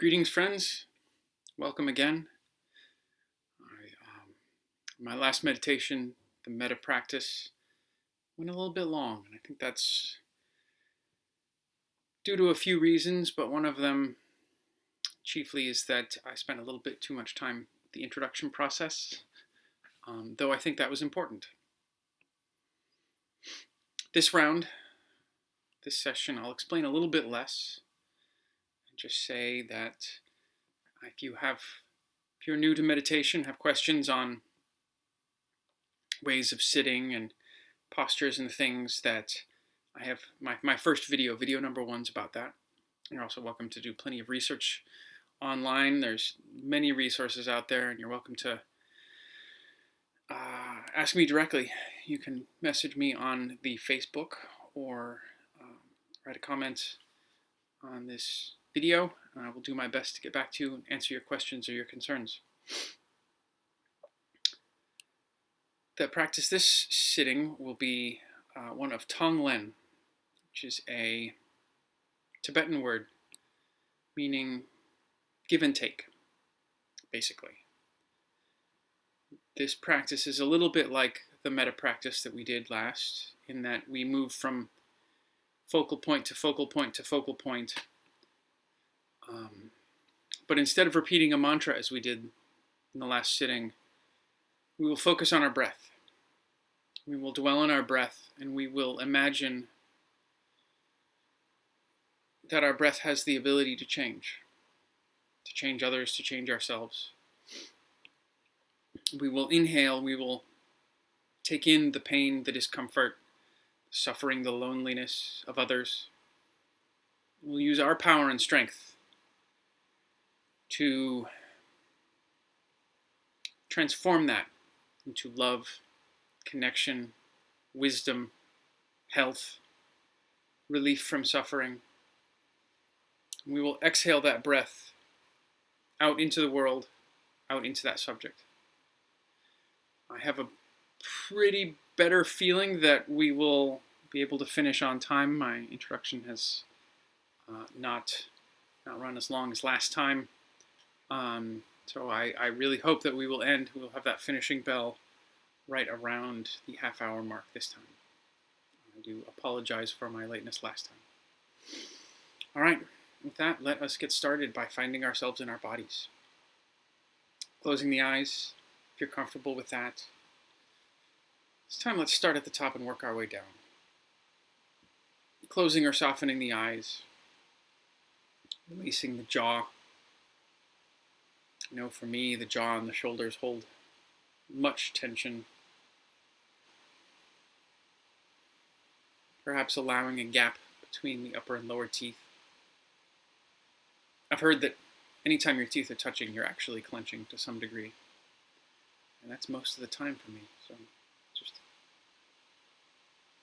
Greetings, friends. Welcome again. My last meditation, the metta practice, went a little bit long, and I think that's due to a few reasons, but one of them chiefly is that I spent a little bit too much time with the introduction process, though I think that was important. This round, this session, I'll explain a little bit less and just say that if you're new to meditation, have questions on ways of sitting and postures and things, that I have my first video number 1's about that. You're also welcome to do plenty of research online. There's many resources out there, and you're welcome to ask me directly. You can message me on the Facebook or write a comment on this video. I will do my best to get back to you and answer your questions or your concerns. The practice this sitting will be one of Tonglen, which is a Tibetan word meaning give and take, basically. This practice is a little bit like the metta practice that we did last, in that we move from focal point to focal point to focal point. But instead of repeating a mantra as we did in the last sitting, we will focus on our breath. We will dwell on our breath, and we will imagine that our breath has the ability to change others, to change ourselves. We will inhale, we will take in the pain, the discomfort, the suffering, the loneliness of others. We'll use our power and strength to transform that into love, connection, wisdom, health, relief from suffering. We will exhale that breath out into the world, out into that subject. I have a pretty better feeling that we will be able to finish on time. My introduction has not run as long as last time. So I really hope that we will have that finishing bell right around the half-hour mark this time. I do apologize for my lateness last time. All right, with that, let us get started by finding ourselves in our bodies. Closing the eyes, if you're comfortable with that. This time, let's start at the top and work our way down. Closing or softening the eyes, releasing the jaw. I know for me, the jaw and the shoulders hold much tension. Perhaps allowing a gap between the upper and lower teeth. I've heard that anytime your teeth are touching, you're actually clenching to some degree. And that's most of the time for me. So just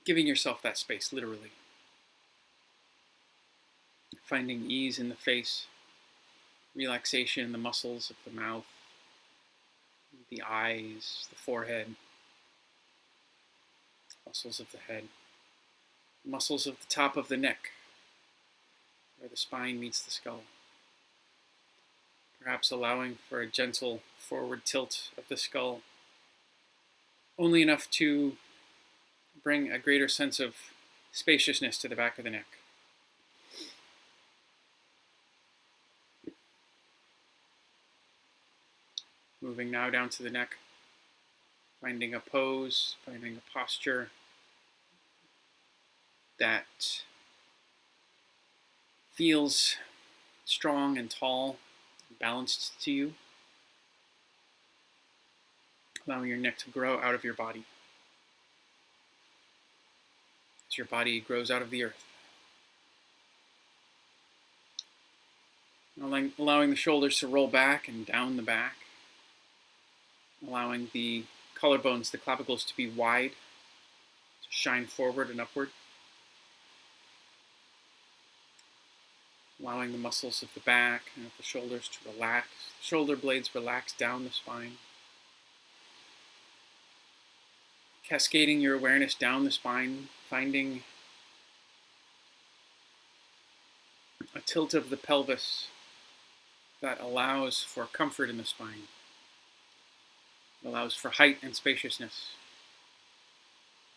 giving yourself that space, literally. Finding ease in the face, relaxation in the muscles of the mouth, the eyes, the forehead, muscles of the head, muscles of the top of the neck, where the spine meets the skull. Perhaps allowing for a gentle forward tilt of the skull, only enough to bring a greater sense of spaciousness to the back of the neck. Moving now down to the neck, finding a pose, finding a posture that feels strong and tall, balanced to you. Allowing your neck to grow out of your body as your body grows out of the earth. Allowing the shoulders to roll back and down the back. Allowing the collarbones, the clavicles, to be wide, to shine forward and upward. Allowing the muscles of the back and of the shoulders to relax. The shoulder blades relax down the spine. Cascading your awareness down the spine, finding a tilt of the pelvis that allows for comfort in the spine, allows for height and spaciousness.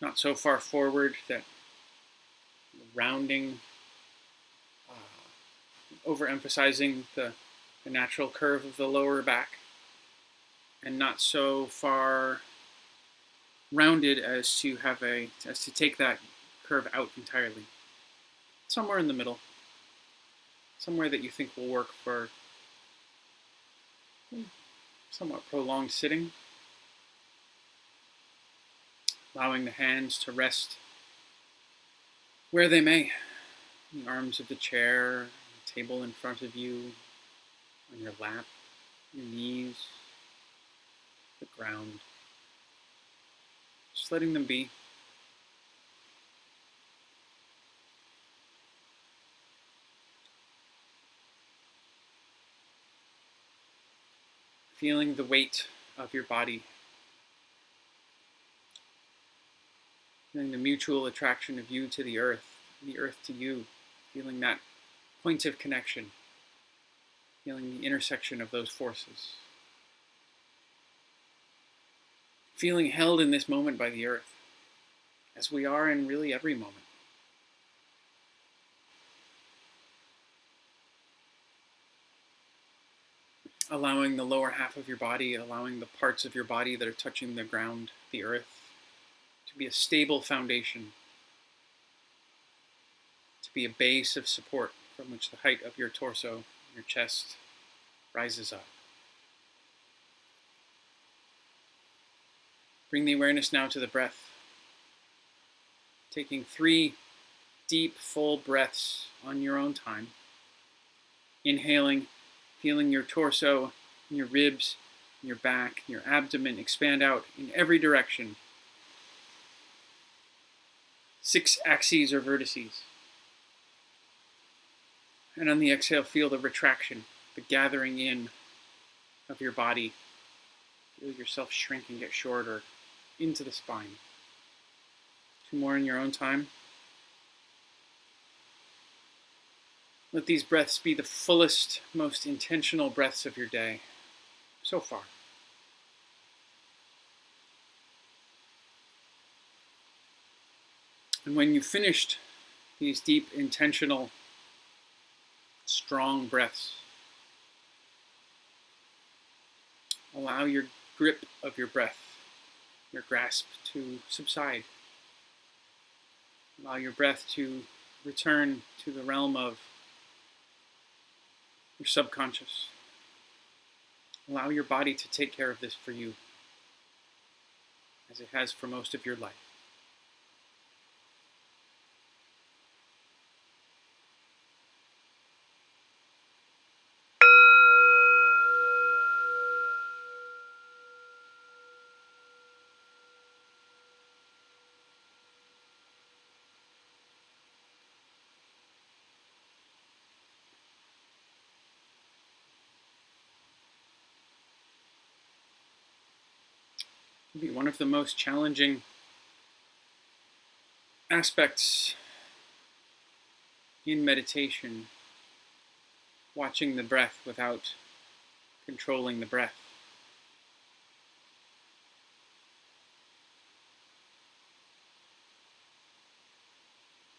Not so far forward that rounding, overemphasizing the natural curve of the lower back, and not so far rounded as to take that curve out entirely. Somewhere in the middle, somewhere that you think will work for somewhat prolonged sitting, allowing the hands to rest where they may, in the arms of the chair, the table in front of you, on your lap, your knees, the ground. Just letting them be. Feeling the weight of your body. Feeling the mutual attraction of you to the earth to you. Feeling that point of connection. Feeling the intersection of those forces. Feeling held in this moment by the earth, as we are in really every moment. Allowing the lower half of your body, allowing the parts of your body that are touching the ground, the earth, to be a stable foundation, to be a base of support from which the height of your torso, your chest, rises up. Bring the awareness now to the breath. Taking 3 deep, full breaths on your own time. Inhaling, feeling your torso, your ribs, your back, your abdomen expand out in every direction. 6 axes or vertices. And on the exhale, feel the retraction, the gathering in of your body. Feel yourself shrink and get shorter into the spine. 2 more in your own time. Let these breaths be the fullest, most intentional breaths of your day so far. And when you've finished these deep, intentional, strong breaths, allow your grip of your breath, your grasp to subside. Allow your breath to return to the realm of your subconscious. Allow your body to take care of this for you, as it has for most of your life. Be one of the most challenging aspects in meditation, watching the breath without controlling the breath.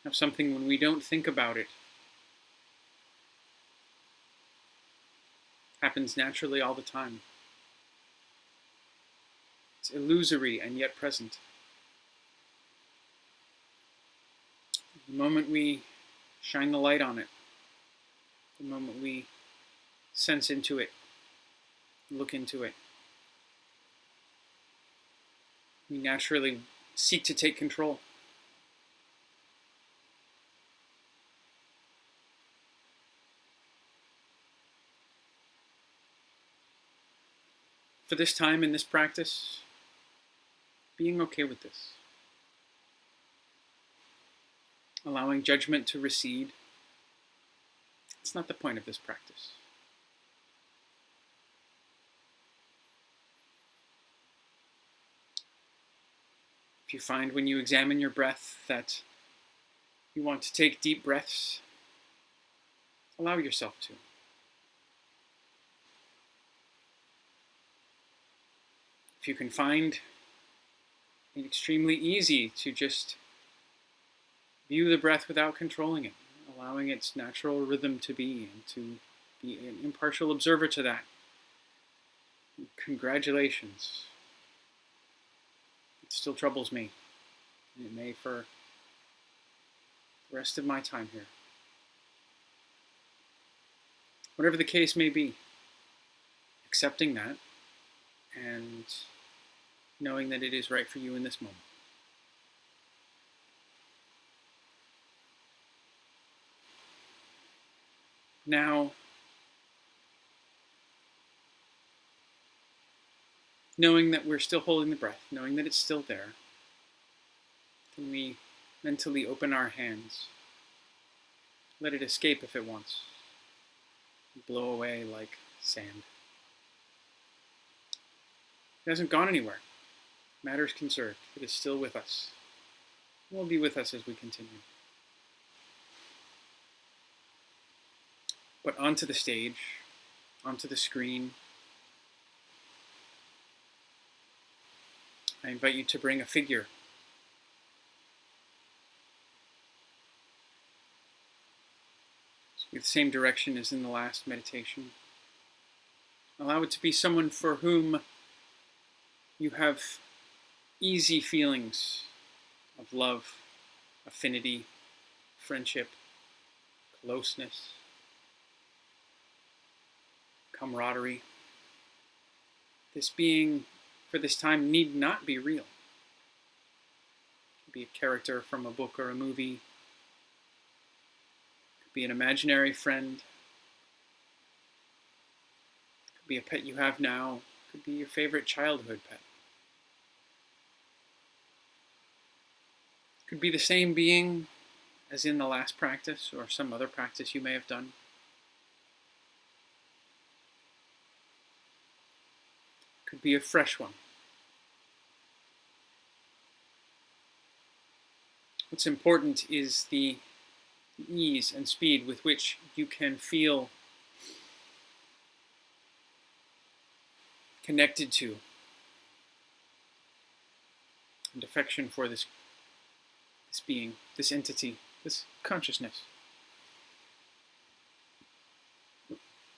Have something when we don't think about it happens naturally all the time. It's illusory and yet present. The moment we shine the light on it, the moment we sense into it, look into it, we naturally seek to take control. For this time in this practice, being okay with this. Allowing judgment to recede. It's not the point of this practice. If you find when you examine your breath that you want to take deep breaths, allow yourself to. If you can find it extremely easy to just view the breath without controlling it, allowing its natural rhythm to be, and to be an impartial observer to that. Congratulations. It still troubles me, and it may for the rest of my time here. Whatever the case may be, accepting that and knowing that it is right for you in this moment. Now, knowing that we're still holding the breath, knowing that it's still there, can we mentally open our hands, let it escape if it wants, blow away like sand. It hasn't gone anywhere. Matter is conserved. It is still with us. It will be with us as we continue. But onto the stage, onto the screen, I invite you to bring a figure. With the same direction as in the last meditation. Allow it to be someone for whom you have easy feelings of love, affinity, friendship, closeness, camaraderie. This being, for this time, need not be real. It could be a character from a book or a movie. It could be an imaginary friend. It could be a pet you have now. It could be your favorite childhood pet. It could be the same being as in the last practice or some other practice you may have done. It could be a fresh one. What's important is the ease and speed with which you can feel connected to and affection for this being, this entity, this consciousness.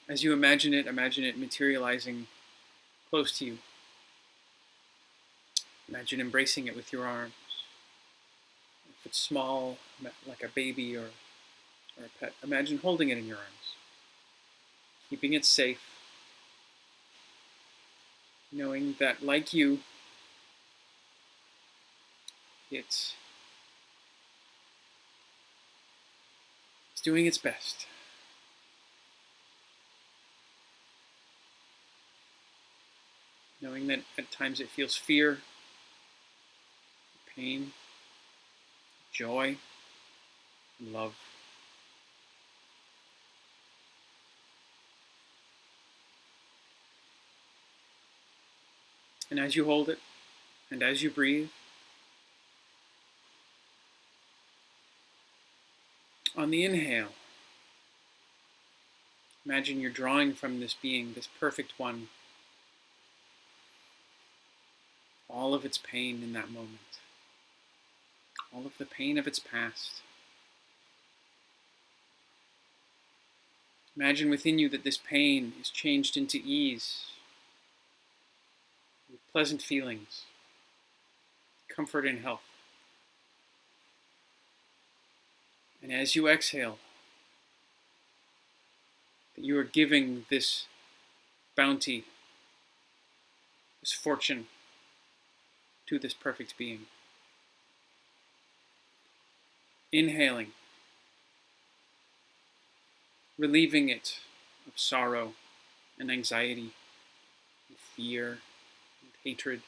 As you imagine it materializing close to you. Imagine embracing it with your arms. If it's small, like a baby or a pet, imagine holding it in your arms, keeping it safe, knowing that, like you, it's doing its best. Knowing that at times it feels fear, pain, joy, and love. And as you hold it, and as you breathe, on the inhale, imagine you're drawing from this being, this perfect one, all of its pain in that moment, all of the pain of its past. Imagine within you that this pain is changed into ease, with pleasant feelings, comfort and health. And as you exhale, that you are giving this bounty, this fortune, to this perfect being. Inhaling, relieving it of sorrow and anxiety, and fear and hatred.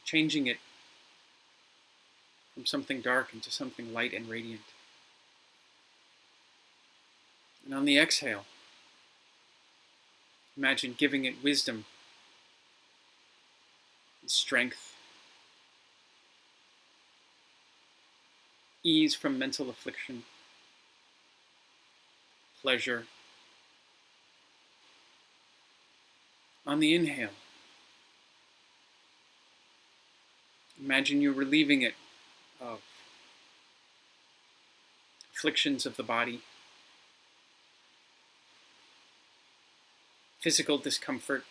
Changing it from something dark into something light and radiant. And on the exhale, imagine giving it wisdom and strength, ease from mental affliction, pleasure. On the inhale, imagine you're relieving it of afflictions of the body, physical discomfort,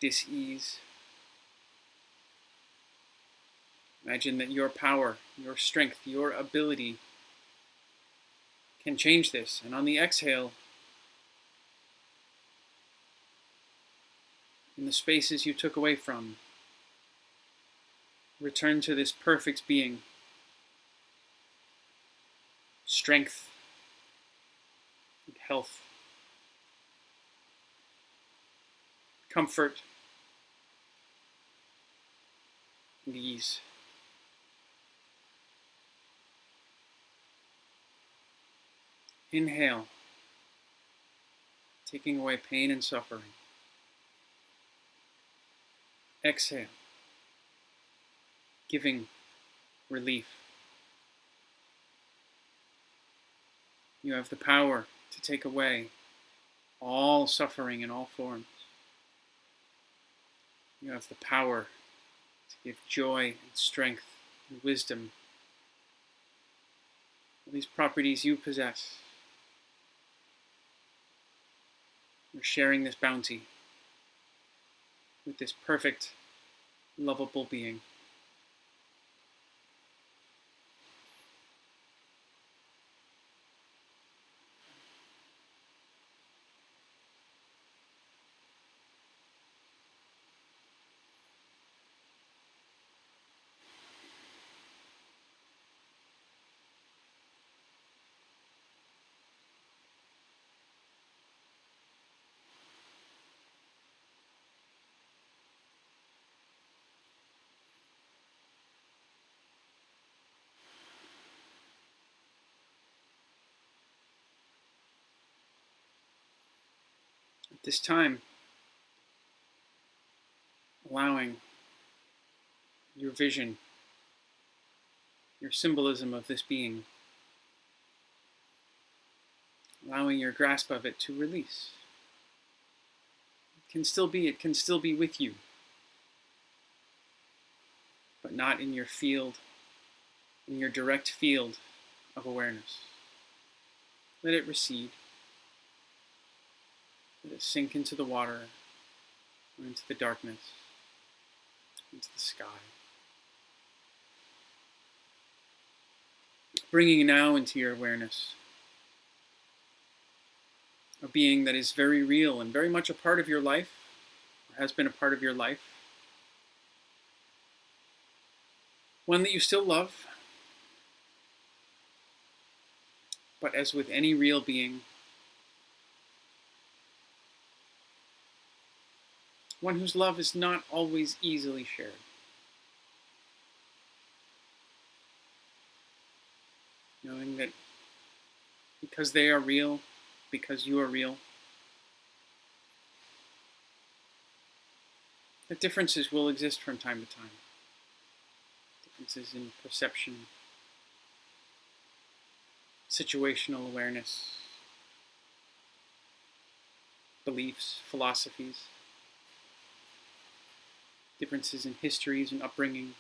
dis-ease. Imagine that your power, your strength, your ability can change this. And on the exhale, in the spaces you took away from, return to this perfect being, strength, and health, comfort, and ease. Inhale, taking away pain and suffering. Exhale, giving relief. You have the power to take away all suffering in all forms. You have the power to give joy and strength and wisdom. All these properties you possess. You're sharing this bounty with this perfect, lovable being. At this time, allowing your vision, your symbolism of this being, allowing your grasp of it to release. It can still be with you, but not in your field, in your direct field of awareness. Let it recede. Let it sink into the water, or into the darkness, into the sky. Bringing now into your awareness a being that is very real and very much a part of your life, or has been a part of your life. One that you still love, but as with any real being, one whose love is not always easily shared. Knowing that because they are real, because you are real, that differences will exist from time to time. Differences in perception, situational awareness, beliefs, philosophies, differences in histories and upbringing.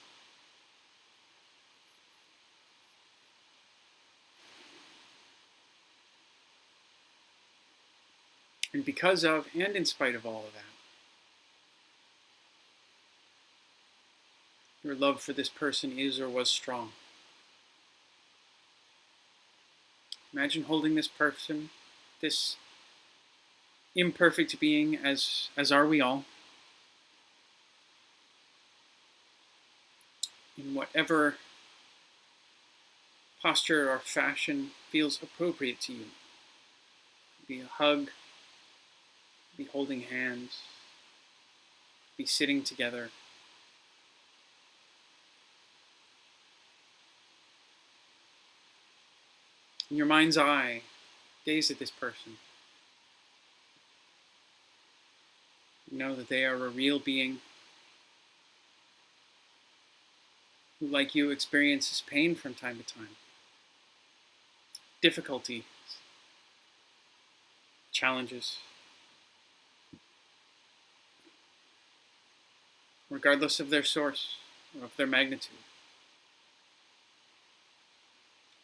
And because of, and in spite of all of that, your love for this person is or was strong. Imagine holding this person, this imperfect being, as are we all, in whatever posture or fashion feels appropriate to you. Be a hug, be holding hands, be sitting together. In your mind's eye, gaze at this person. Know that they are a real being who, like you, experiences pain from time to time, difficulties, challenges, regardless of their source or of their magnitude.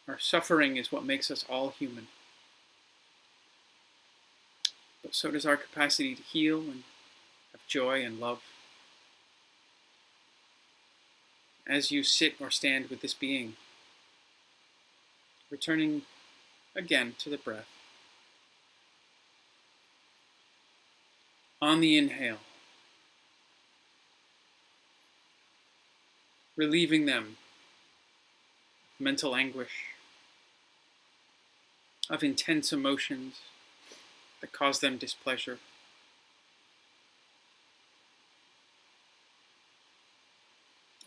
Our suffering is what makes us all human. But so does our capacity to heal and have joy and love. As you sit or stand with this being, returning again to the breath. On the inhale, relieving them of mental anguish, of intense emotions that cause them displeasure.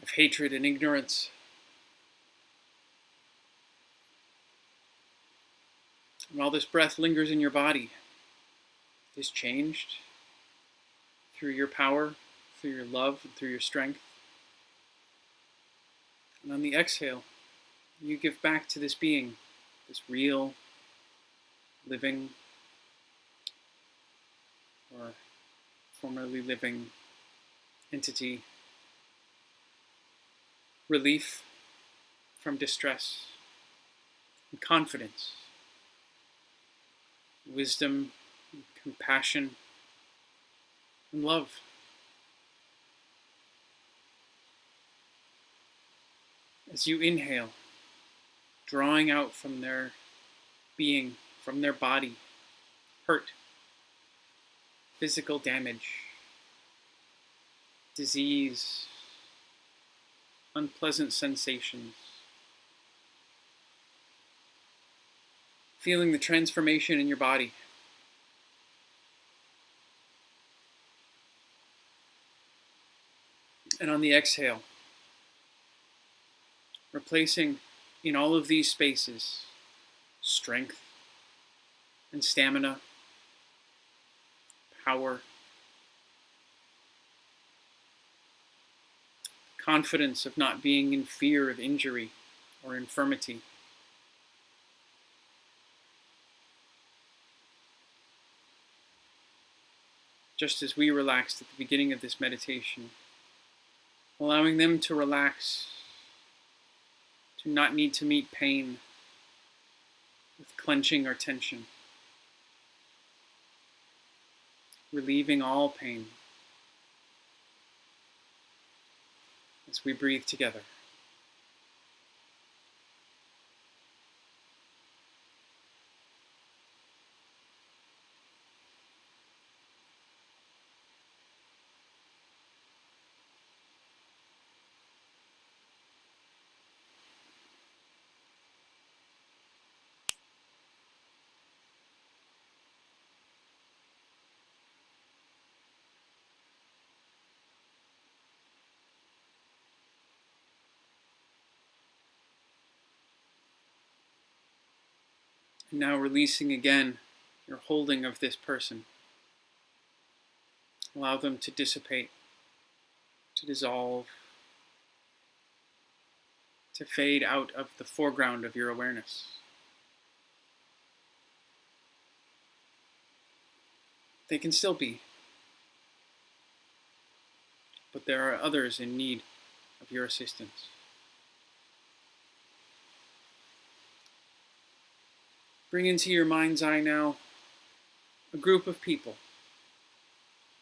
Of hatred and ignorance. And while this breath lingers in your body, it is changed through your power, through your love, and through your strength. And on the exhale, you give back to this being, this real, living, or formerly living entity, relief from distress, and confidence, wisdom, and compassion, and love. As you inhale, drawing out from their being, from their body, hurt, physical damage, disease, unpleasant sensations. Feeling the transformation in your body. And on the exhale, replacing in all of these spaces strength and stamina, power, confidence of not being in fear of injury or infirmity. Just as we relaxed at the beginning of this meditation, allowing them to relax, to not need to meet pain with clenching or tension, relieving all pain as we breathe together. And now releasing again your holding of this person. Allow them to dissipate, to dissolve, to fade out of the foreground of your awareness. They can still be, but there are others in need of your assistance. Bring into your mind's eye now a group of people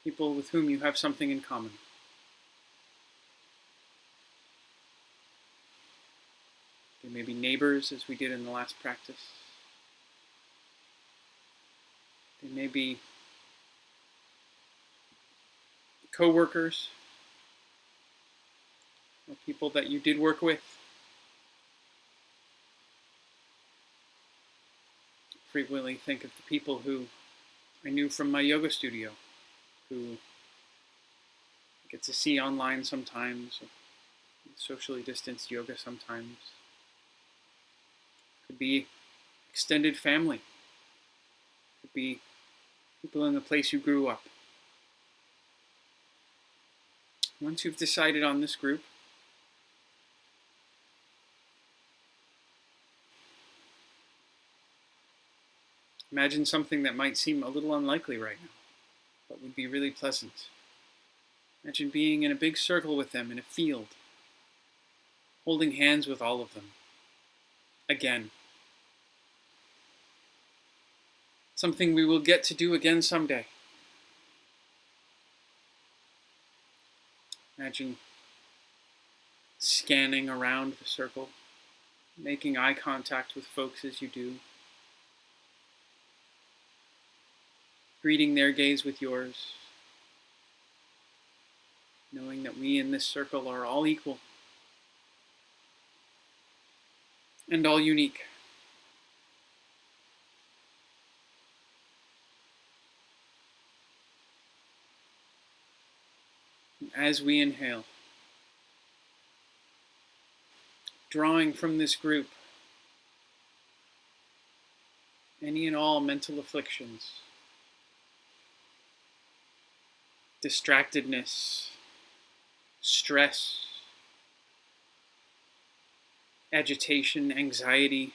with whom you have something in common. They may be neighbors, as we did in the last practice. They may be co-workers, or people that you did work with. Frequently think of the people who I knew from my yoga studio, who I get to see online sometimes, or socially distanced yoga sometimes. Could be extended family. Could be people in the place you grew up. Once you've decided on this group, Imagine something that might seem a little unlikely right now, but would be really pleasant. Imagine being in a big circle with them in a field, holding hands with all of them. Again. Something we will get to do again someday. Imagine scanning around the circle, making eye contact with folks as you do, greeting their gaze with yours, knowing that we in this circle are all equal and all unique. And as we inhale, drawing from this group any and all mental afflictions, distractedness, stress, agitation, anxiety,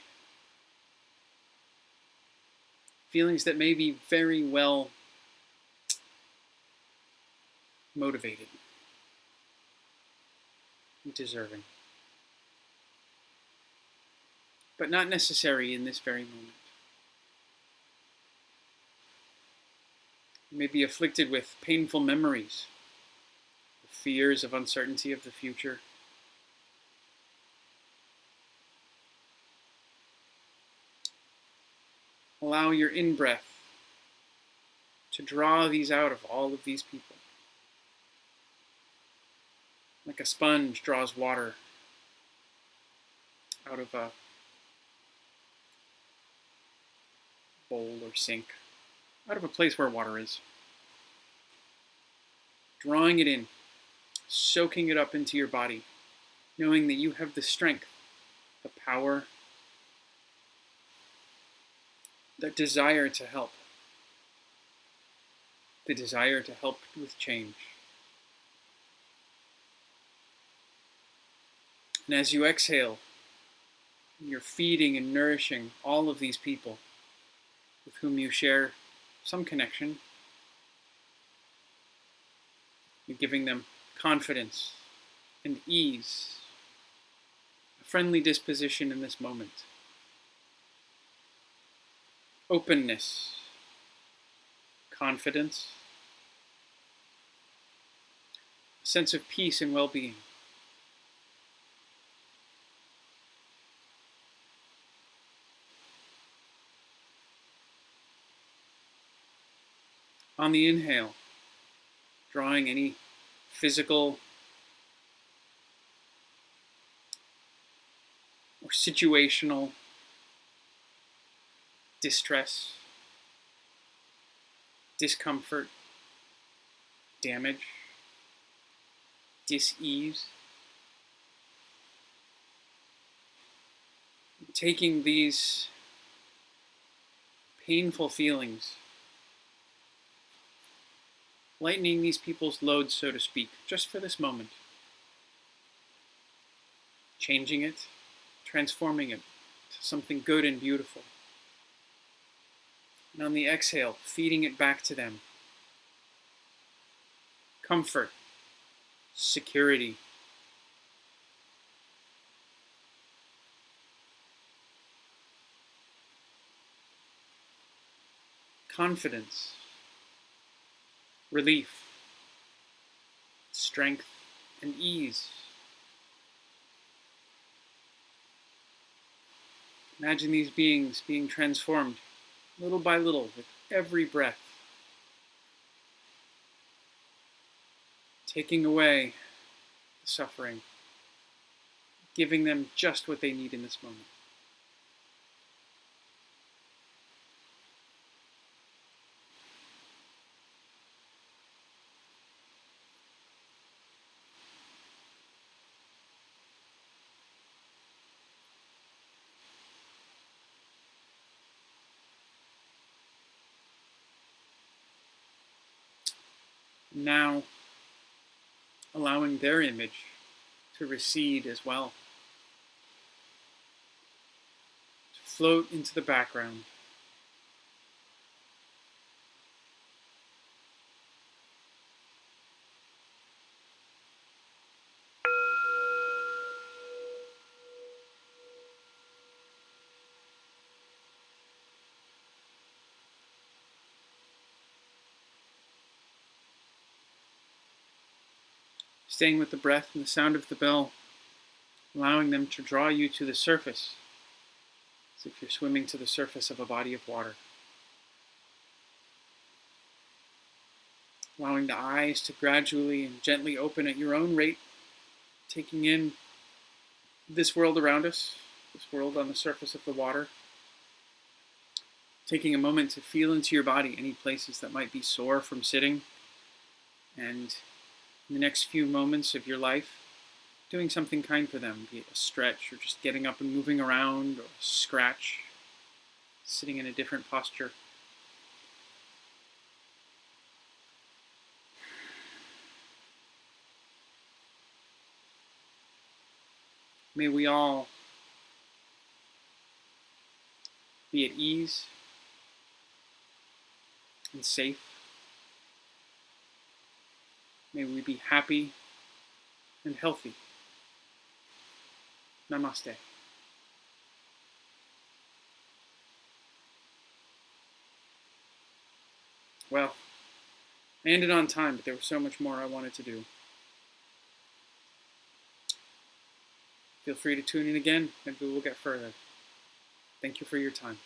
feelings that may be very well motivated and deserving, but not necessary in this very moment. You may be afflicted with painful memories, fears of uncertainty of the future. Allow your in-breath to draw these out of all of these people. Like a sponge draws water out of a bowl or sink, out of a place where water is. Drawing it in, soaking it up into your body, knowing that you have the strength, the power, the desire to help, the desire to help with change. And as you exhale, you're feeding and nourishing all of these people with whom you share some connection. You're giving them confidence and ease, a friendly disposition in this moment, openness, confidence, a sense of peace and well-being. On the inhale, drawing any physical or situational distress, discomfort, damage, dis-ease. Taking these painful feelings, lightening these people's loads, so to speak, just for this moment. Changing it, transforming it to something good and beautiful. And on the exhale, feeding it back to them. Comfort, security, confidence, relief, strength, and ease. Imagine these beings being transformed little by little with every breath, taking away the suffering, giving them just what they need in this moment. Now, allowing their image to recede as well, to float into the background, Staying with the breath and the sound of the bell, allowing them to draw you to the surface, as if you're swimming to the surface of a body of water. Allowing the eyes to gradually and gently open at your own rate, taking in this world around us, this world on the surface of the water. Taking a moment to feel into your body any places that might be sore from sitting, and in the next few moments of your life, doing something kind for them, be it a stretch or just getting up and moving around, or a scratch, sitting in a different posture. May we all be at ease and safe. May we be happy and healthy. Namaste. Well, I ended on time, but there was so much more I wanted to do. Feel free to tune in again. Maybe we'll get further. Thank you for your time.